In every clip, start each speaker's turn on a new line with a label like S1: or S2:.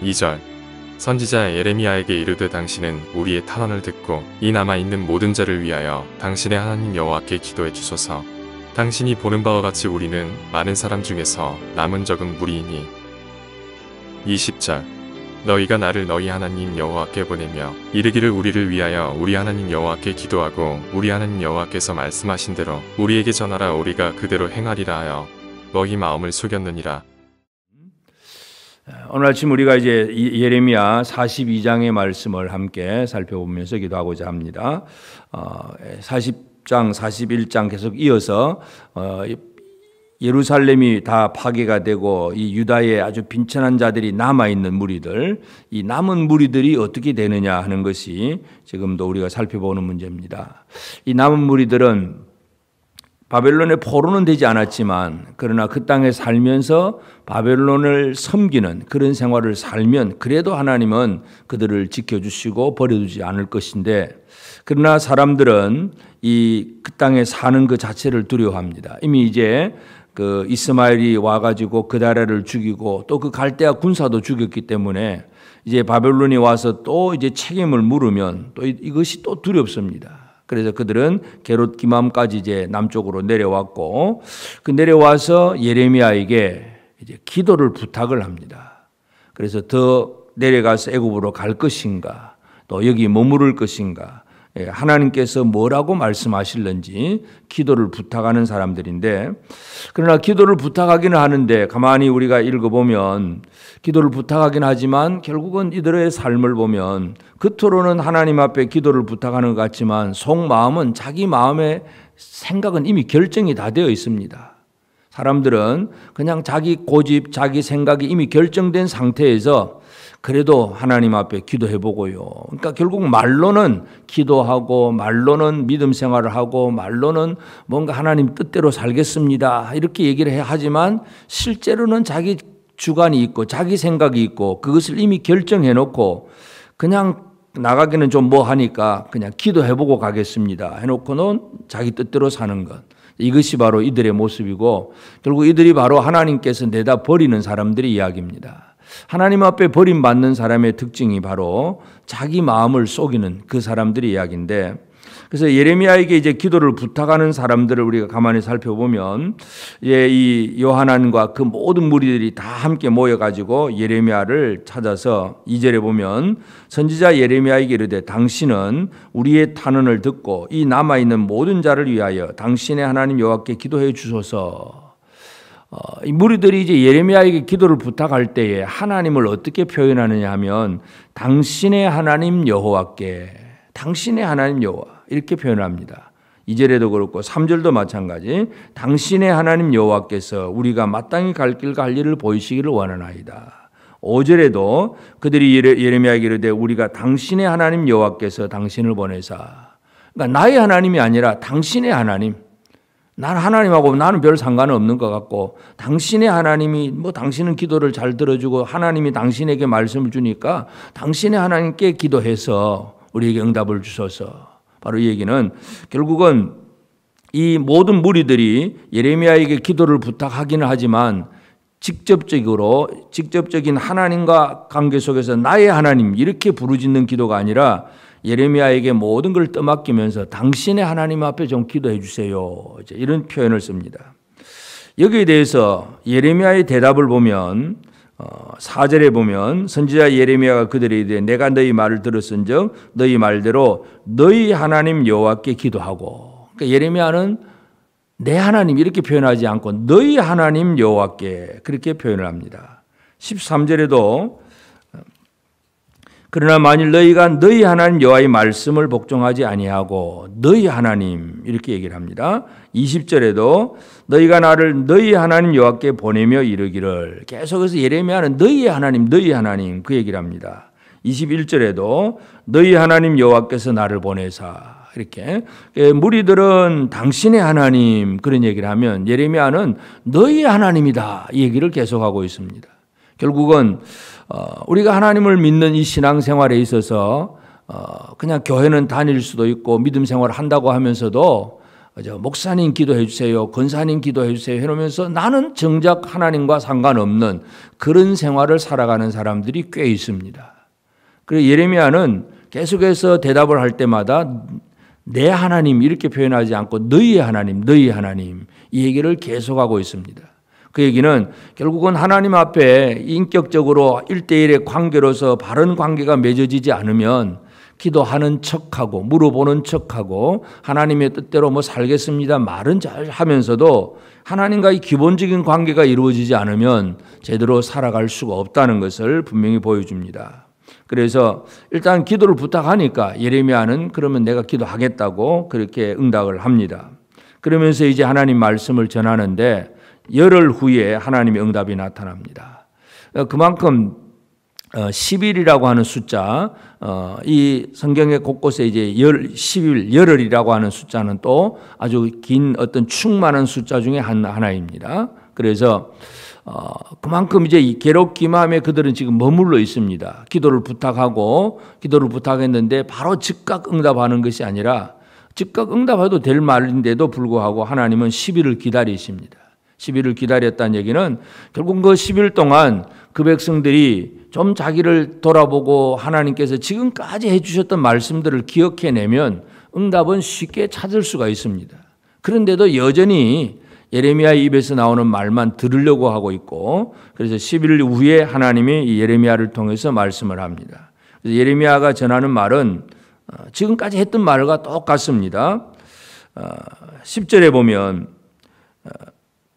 S1: 2절 선지자 예레미야에게 이르되 당신은 우리의 탄원을 듣고 이 남아있는 모든 자를 위하여 당신의 하나님 여호와께 기도해 주소서. 당신이 보는 바와 같이 우리는 많은 사람 중에서 남은 적은 무리이니. 20절 너희가 나를 너희 하나님 여호와께 보내며 이르기를 우리를 위하여 우리 하나님 여호와께 기도하고 우리 하나님 여호와께서 말씀하신 대로 우리에게 전하라. 우리가 그대로 행하리라 하여 너희 마음을 속였느니라.
S2: 오늘 아침 우리가 이제 예레미야 42장의 말씀을 함께 살펴보면서 기도하고자 합니다. 40장, 41장 계속 이어서 예루살렘이 다 파괴가 되고 이 유다의 아주 빈천한 자들이 남아있는 무리들, 이 남은 무리들이 어떻게 되느냐 하는 것이 지금도 우리가 살펴보는 문제입니다. 이 남은 무리들은 바벨론의 포로는 되지 않았지만 그러나 그 땅에 살면서 바벨론을 섬기는 그런 생활을 살면 그래도 하나님은 그들을 지켜주시고 버려두지 않을 것인데, 그러나 사람들은 그 땅에 사는 그 자체를 두려워합니다. 이미 이제 그 이스마엘이 와가지고 그다라를 죽이고 또 그 갈대아 군사도 죽였기 때문에 이제 바벨론이 와서 또 이제 책임을 물으면 또 이것이 또 두렵습니다. 그래서 그들은 게롯 기맘까지 이제 남쪽으로 내려왔고, 그 내려와서 예레미야에게 이제 기도를 부탁을 합니다. 그래서 더 내려가서 애굽으로 갈 것인가, 또 여기 머무를 것인가, 하나님께서 뭐라고 말씀하실는지 기도를 부탁하는 사람들인데, 그러나 기도를 부탁하기는 하는데 가만히 우리가 읽어보면 기도를 부탁하긴 하지만 결국은 이들의 삶을 보면 겉으로는 하나님 앞에 기도를 부탁하는 것 같지만 속마음은 자기 마음의 생각은 이미 결정이 다 되어 있습니다. 사람들은 그냥 자기 고집, 자기 생각이 이미 결정된 상태에서 그래도 하나님 앞에 기도해보고요. 그러니까 결국 말로는 기도하고 말로는 믿음 생활을 하고 말로는 뭔가 하나님 뜻대로 살겠습니다 이렇게 얘기를 하지만 실제로는 자기 주관이 있고 자기 생각이 있고 그것을 이미 결정해놓고 그냥 나가기는 좀 뭐 하니까 그냥 기도해보고 가겠습니다 해놓고는 자기 뜻대로 사는 것, 이것이 바로 이들의 모습이고 결국 이들이 바로 하나님께서 내다 버리는 사람들의 이야기입니다. 하나님 앞에 버림받는 사람의 특징이 바로 자기 마음을 속이는 그 사람들의 이야기인데, 그래서 예레미야에게 이제 기도를 부탁하는 사람들을 우리가 가만히 살펴보면 이 요하난과 그 모든 무리들이 다 함께 모여가지고 예레미야를 찾아서 2절에 보면 선지자 예레미야에게 이르되 당신은 우리의 탄원을 듣고 이 남아있는 모든 자를 위하여 당신의 하나님 여호와께 기도해 주소서. 이 무리들이 이제 예레미야에게 기도를 부탁할 때에 하나님을 어떻게 표현하느냐 하면 당신의 하나님 여호와께, 당신의 하나님 여호와 이렇게 표현합니다. 2절에도 그렇고 3절도 마찬가지. 당신의 하나님 여호와께서 우리가 마땅히 갈 길과 할 일을 보이시기를 원하나이다. 5절에도 그들이 예레미야에게 이르되 우리가 당신의 하나님 여호와께서 당신을 보내사, 그러니까 나의 하나님이 아니라 당신의 하나님, 난 하나님하고 나는 별 상관은 없는 것 같고 당신의 하나님이 당신은 기도를 잘 들어주고 하나님이 당신에게 말씀을 주니까 당신의 하나님께 기도해서 우리에게 응답을 주소서. 바로 이 얘기는 결국은 이 모든 무리들이 예레미야에게 기도를 부탁하기는 하지만 직접적인 하나님과 관계 속에서 나의 하나님 이렇게 부르짖는 기도가 아니라 예레미야에게 모든 걸 떠맡기면서 당신의 하나님 앞에 좀 기도해 주세요, 이런 표현을 씁니다. 여기에 대해서 예레미야의 대답을 보면 4절에 보면 선지자 예레미야가 그들에게 이르되 내가 너희 말을 들었은즉 너희 말대로 너희 하나님 여호와께 기도하고, 그러니까 예레미야는 내 하나님 이렇게 표현하지 않고 너희 하나님 여호와께 그렇게 표현을 합니다. 13절에도 그러나 만일 너희가 너희 하나님 여호와의 말씀을 복종하지 아니하고 너희 하나님 이렇게 얘기를 합니다. 20절에도 너희가 나를 너희 하나님 여호와께 보내며 이르기를, 계속해서 예레미야는 너희 하나님 그 얘기를 합니다. 21절에도 너희 하나님 여호와께서 나를 보내사, 이렇게 무리들은 당신의 하나님 그런 얘기를 하면 예레미야는 너희 하나님이다 이 얘기를 계속하고 있습니다. 결국은 우리가 하나님을 믿는 이 신앙생활에 있어서 그냥 교회는 다닐 수도 있고 믿음 생활을 한다고 하면서도 목사님 기도해 주세요, 권사님 기도해 주세요 해놓으면서 나는 정작 하나님과 상관없는 그런 생활을 살아가는 사람들이 꽤 있습니다. 그래서 예레미야는 계속해서 대답을 할 때마다 내 하나님 이렇게 표현하지 않고 너희의 하나님, 너희의 하나님 이 얘기를 계속하고 있습니다. 그 얘기는 결국은 하나님 앞에 인격적으로 1대1의 관계로서 바른 관계가 맺어지지 않으면 기도하는 척하고 물어보는 척하고 하나님의 뜻대로 뭐 살겠습니다 말은 잘 하면서도 하나님과의 기본적인 관계가 이루어지지 않으면 제대로 살아갈 수가 없다는 것을 분명히 보여줍니다. 그래서 일단 기도를 부탁하니까 예레미야는 그러면 내가 기도하겠다고 그렇게 응답을 합니다. 그러면서 이제 하나님 말씀을 전하는데 열흘 후에 하나님의 응답이 나타납니다. 그만큼 10일이라고 하는 숫자, 이 성경의 곳곳에 이제 10일, 열흘이라고 하는 숫자는 또 아주 긴 어떤 충만한 숫자 중에 하나입니다. 그래서 그만큼 이제 이 괴롭 기마함에 그들은 지금 머물러 있습니다. 기도를 부탁했는데 바로 즉각 응답하는 것이 아니라 즉각 응답해도 될 말인데도 불구하고 하나님은 10일을 기다리십니다. 10일을 기다렸다는 얘기는 결국 그 10일 동안 그 백성들이 좀 자기를 돌아보고 하나님께서 지금까지 해주셨던 말씀들을 기억해내면 응답은 쉽게 찾을 수가 있습니다. 그런데도 여전히 예레미야의 입에서 나오는 말만 들으려고 하고 있고 그래서 10일 후에 하나님이 예레미야를 통해서 말씀을 합니다. 그래서 예레미야가 전하는 말은 지금까지 했던 말과 똑같습니다. 10절에 보면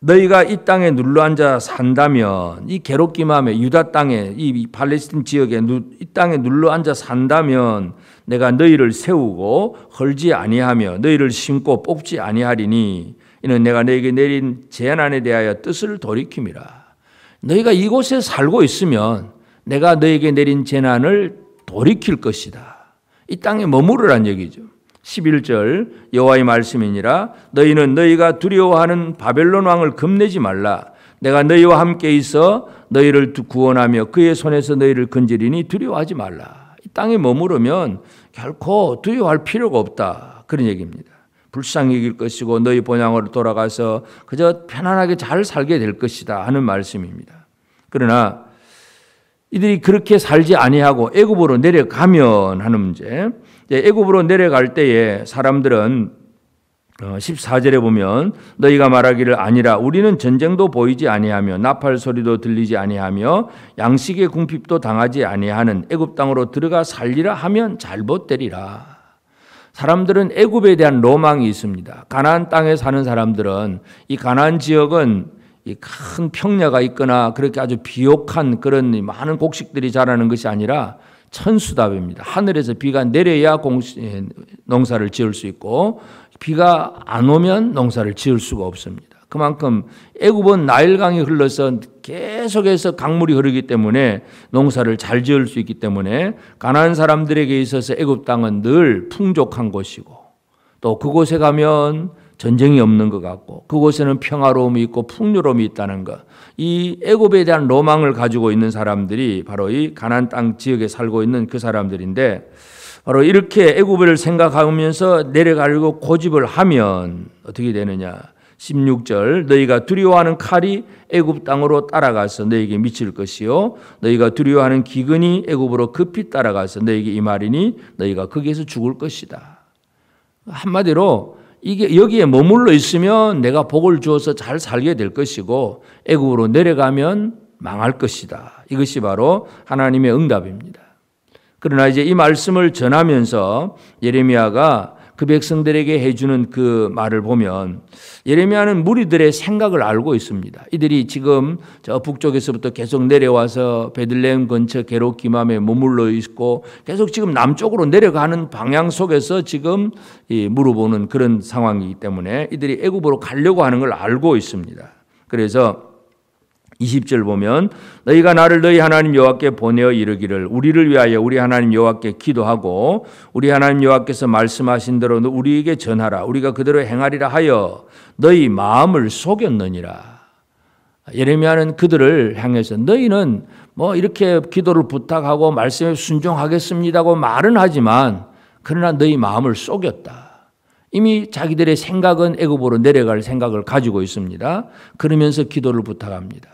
S2: 너희가 이 땅에 눌러앉아 산다면 이 괴롭기맘에 유다 땅에 이 팔레스틴 지역에 이 땅에 눌러앉아 산다면 내가 너희를 세우고 헐지 아니하며 너희를 심고 뽑지 아니하리니 이는 내가 너희에게 내린 재난에 대하여 뜻을 돌이킴이라. 너희가 이곳에 살고 있으면 내가 너희에게 내린 재난을 돌이킬 것이다. 이 땅에 머무르란 얘기죠. 11절 여호와의 말씀이니라 너희는 너희가 두려워하는 바벨론 왕을 겁내지 말라. 내가 너희와 함께 있어 너희를 구원하며 그의 손에서 너희를 건지리니 두려워하지 말라. 이 땅에 머무르면 결코 두려워할 필요가 없다. 그런 얘기입니다. 불쌍히 이길 것이고 너희 본향으로 돌아가서 그저 편안하게 잘 살게 될 것이다 하는 말씀입니다. 그러나 이들이 그렇게 살지 아니하고 애굽으로 내려가면 하는 문제. 애굽으로 내려갈 때에 사람들은 14절에 보면 너희가 말하기를 아니라 우리는 전쟁도 보이지 아니하며 나팔 소리도 들리지 아니하며 양식의 궁핍도 당하지 아니하는 애굽 땅으로 들어가 살리라 하면 잘못되리라. 사람들은 애굽에 대한 로망이 있습니다. 가나안 땅에 사는 사람들은 이 가나안 지역은 이 큰 평야가 있거나 그렇게 아주 비옥한 그런 많은 곡식들이 자라는 것이 아니라 천수답입니다. 하늘에서 비가 내려야 농사를 지을 수 있고 비가 안 오면 농사를 지을 수가 없습니다. 그만큼 애굽은 나일강이 흘러서 계속해서 강물이 흐르기 때문에 농사를 잘 지을 수 있기 때문에 가나안 사람들에게 있어서 애굽 땅은 늘 풍족한 곳이고 또 그곳에 가면 전쟁이 없는 것 같고 그곳에는 평화로움이 있고 풍요로움이 있다는 것. 이 애굽에 대한 로망을 가지고 있는 사람들이 바로 이 가나안 땅 지역에 살고 있는 그 사람들인데 바로 이렇게 애굽을 생각하면서 내려가려고 고집을 하면 어떻게 되느냐. 16절 너희가 두려워하는 칼이 애굽 땅으로 따라가서 너희에게 미칠 것이요 너희가 두려워하는 기근이 애굽으로 급히 따라가서 너희에게 임하리니 너희가 거기에서 죽을 것이다. 한마디로 이게 여기에 머물러 있으면 내가 복을 주어서 잘 살게 될 것이고 애굽으로 내려가면 망할 것이다. 이것이 바로 하나님의 응답입니다. 그러나 이제 이 말씀을 전하면서 예레미야가 그 백성들에게 해주는 그 말을 보면 예레미야는 무리들의 생각을 알고 있습니다. 이들이 지금 저 북쪽에서부터 계속 내려와서 베들레헴 근처 게롯 기맘에 머물러 있고 계속 지금 남쪽으로 내려가는 방향 속에서 지금 물어보는 그런 상황이기 때문에 이들이 애굽으로 가려고 하는 걸 알고 있습니다. 그래서 20절 보면 너희가 나를 너희 하나님 여호와께 보내어 이르기를 우리를 위하여 우리 하나님 여호와께 기도하고 우리 하나님 여호와께서 말씀하신 대로 우리에게 전하라. 우리가 그대로 행하리라 하여 너희 마음을 속였느니라. 예레미야는 그들을 향해서 너희는 뭐 이렇게 기도를 부탁하고 말씀에 순종하겠습니다고 말은 하지만 그러나 너희 마음을 속였다. 이미 자기들의 생각은 애굽으로 내려갈 생각을 가지고 있습니다. 그러면서 기도를 부탁합니다.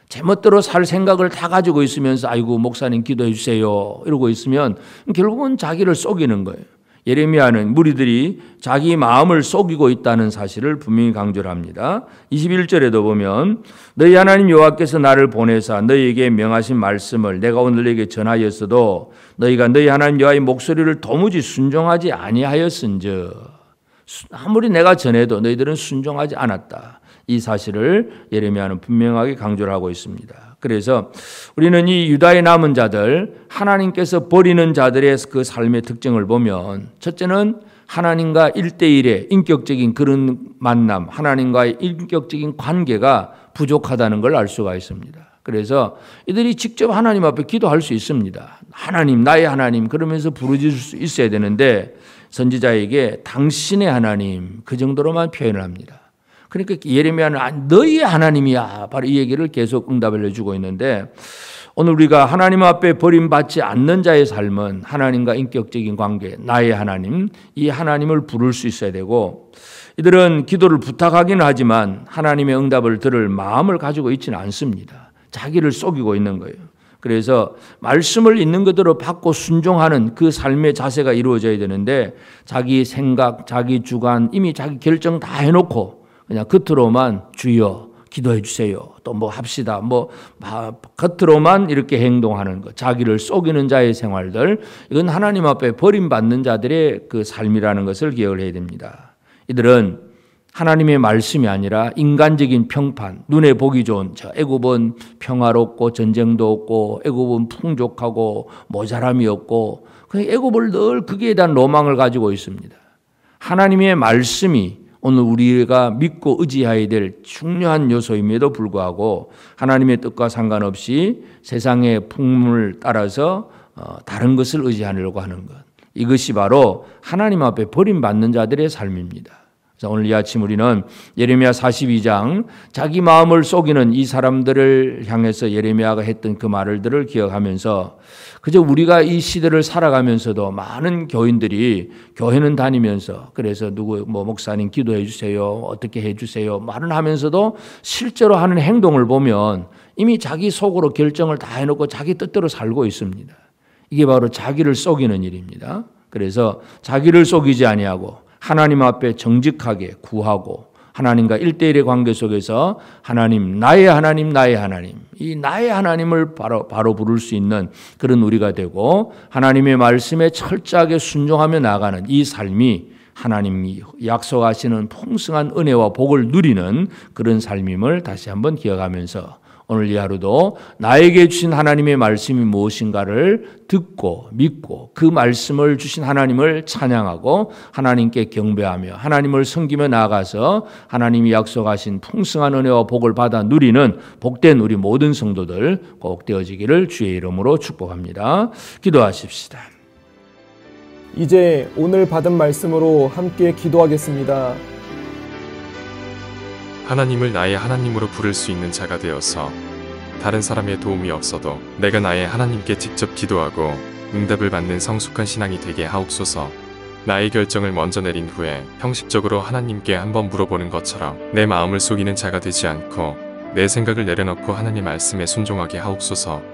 S2: 제멋대로 살 생각을 다 가지고 있으면서 아이고 목사님 기도해 주세요 이러고 있으면 결국은 자기를 속이는 거예요. 예레미야는 무리들이 자기 마음을 속이고 있다는 사실을 분명히 강조를 합니다. 21절에도 보면 너희 하나님 여호와께서 나를 보내사 너희에게 명하신 말씀을 내가 오늘 너희에게 전하였어도 너희가 너희 하나님 여호와의 목소리를 도무지 순종하지 아니하였은즉 아무리 내가 전해도 너희들은 순종하지 않았다. 이 사실을 예레미야는 분명하게 강조를 하고 있습니다. 그래서 우리는 이 유다의 남은 자들, 하나님께서 버리는 자들의 그 삶의 특징을 보면 첫째는 하나님과 1대1의 인격적인 그런 만남, 하나님과의 인격적인 관계가 부족하다는 걸 알 수가 있습니다. 그래서 이들이 직접 하나님 앞에 기도할 수 있습니다. 하나님, 나의 하나님 그러면서 부르짖을 수 있어야 되는데 선지자에게 당신의 하나님 그 정도로만 표현을 합니다. 그러니까 예레미야는 너희의 하나님이야. 바로 이 얘기를 계속 응답을 해주고 있는데 오늘 우리가 하나님 앞에 버림받지 않는 자의 삶은 하나님과 인격적인 관계, 나의 하나님, 이 하나님을 부를 수 있어야 되고 이들은 기도를 부탁하기는 하지만 하나님의 응답을 들을 마음을 가지고 있지는 않습니다. 자기를 속이고 있는 거예요. 그래서 말씀을 있는 그대로 받고 순종하는 그 삶의 자세가 이루어져야 되는데 자기 생각, 자기 주관, 이미 자기 결정 다 해놓고 그냥 겉으로만 주여 기도해 주세요. 또 뭐 합시다. 뭐 겉으로만 이렇게 행동하는 것. 자기를 속이는 자의 생활들. 이건 하나님 앞에 버림받는 자들의 그 삶이라는 것을 기억을 해야 됩니다. 이들은 하나님의 말씀이 아니라 인간적인 평판, 눈에 보기 좋은 저 애굽은 평화롭고 전쟁도 없고 애굽은 풍족하고 모자람이 없고 애굽을 늘 거기에 대한 로망을 가지고 있습니다. 하나님의 말씀이 오늘 우리가 믿고 의지해야 될 중요한 요소임에도 불구하고 하나님의 뜻과 상관없이 세상의 풍문을 따라서 다른 것을 의지하려고 하는 것. 이것이 바로 하나님 앞에 버림받는 자들의 삶입니다. 그래서 오늘 이 아침 우리는 예레미야 42장 자기 마음을 속이는 이 사람들을 향해서 예레미야가 했던 그 말들을 기억하면서 그저 우리가 이 시대를 살아가면서도 많은 교인들이 교회는 다니면서 그래서 누구 목사님 기도해 주세요. 어떻게 해 주세요. 말은 하면서도 실제로 하는 행동을 보면 이미 자기 속으로 결정을 다 해놓고 자기 뜻대로 살고 있습니다. 이게 바로 자기를 속이는 일입니다. 그래서 자기를 속이지 아니하고 하나님 앞에 정직하게 구하고 하나님과 1대1의 관계 속에서 하나님, 나의 하나님, 나의 하나님, 이 나의 하나님을 바로 부를 수 있는 그런 우리가 되고 하나님의 말씀에 철저하게 순종하며 나가는 이 삶이 하나님이 약속하시는 풍성한 은혜와 복을 누리는 그런 삶임을 다시 한번 기억하면서 오늘 이 하루도 나에게 주신 하나님의 말씀이 무엇인가를 듣고 믿고 그 말씀을 주신 하나님을 찬양하고 하나님께 경배하며 하나님을 섬기며 나아가서 하나님이 약속하신 풍성한 은혜와 복을 받아 누리는 복된 우리 모든 성도들 꼭 되어지기를 주의 이름으로 축복합니다. 기도하십시다.
S3: 이제 오늘 받은 말씀으로 함께 기도하겠습니다.
S1: 하나님을 나의 하나님으로 부를 수 있는 자가 되어서 다른 사람의 도움이 없어도 내가 나의 하나님께 직접 기도하고 응답을 받는 성숙한 신앙이 되게 하옵소서. 나의 결정을 먼저 내린 후에 형식적으로 하나님께 한번 물어보는 것처럼 내 마음을 속이는 자가 되지 않고 내 생각을 내려놓고 하나님 말씀에 순종하게 하옵소서.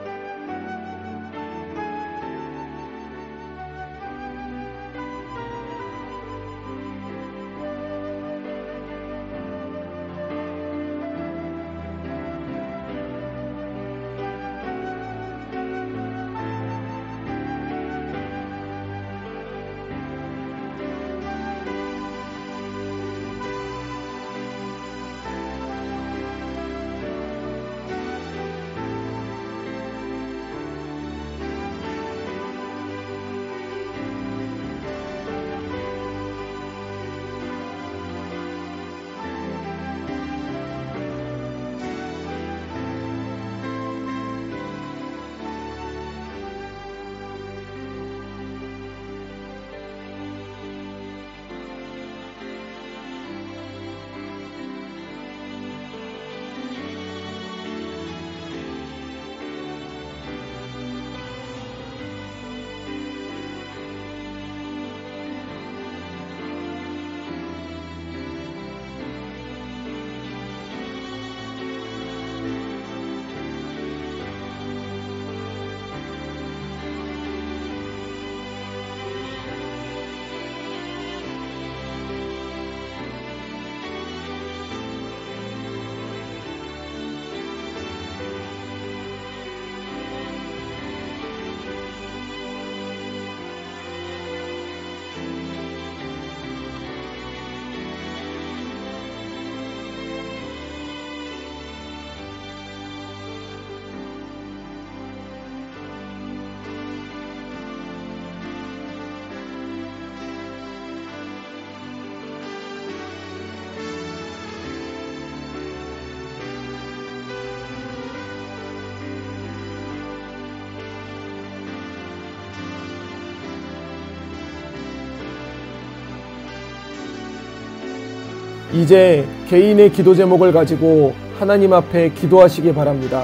S3: 이제 개인의 기도 제목을 가지고 하나님 앞에 기도하시기 바랍니다.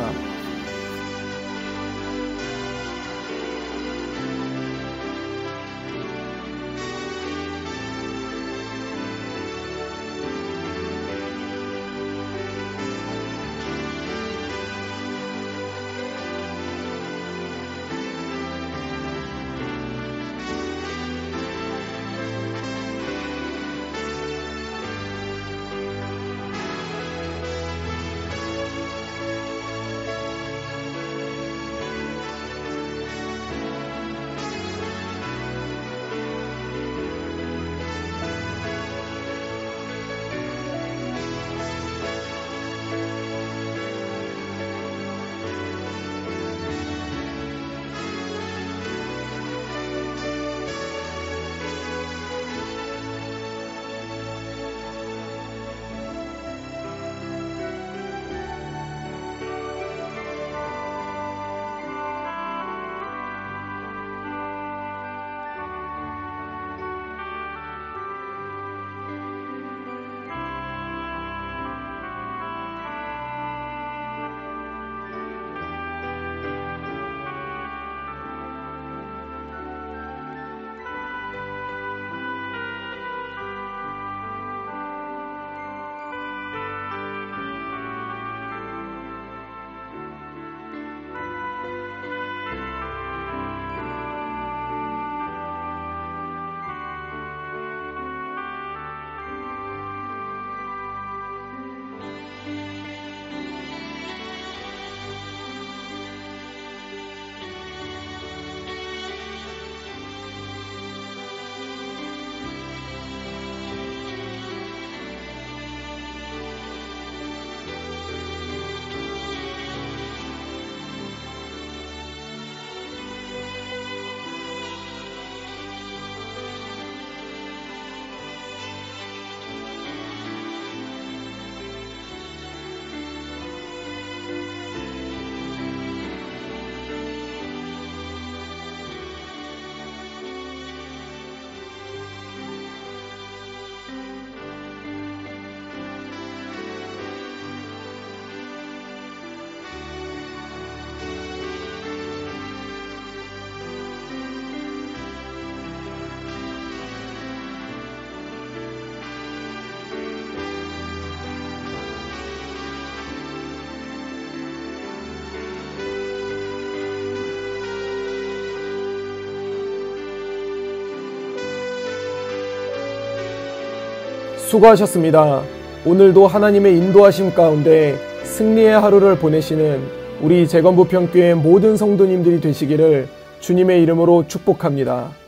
S3: 수고하셨습니다. 오늘도 하나님의 인도하심 가운데 승리의 하루를 보내시는 우리 재건부평교회 모든 성도님들이 되시기를 주님의 이름으로 축복합니다.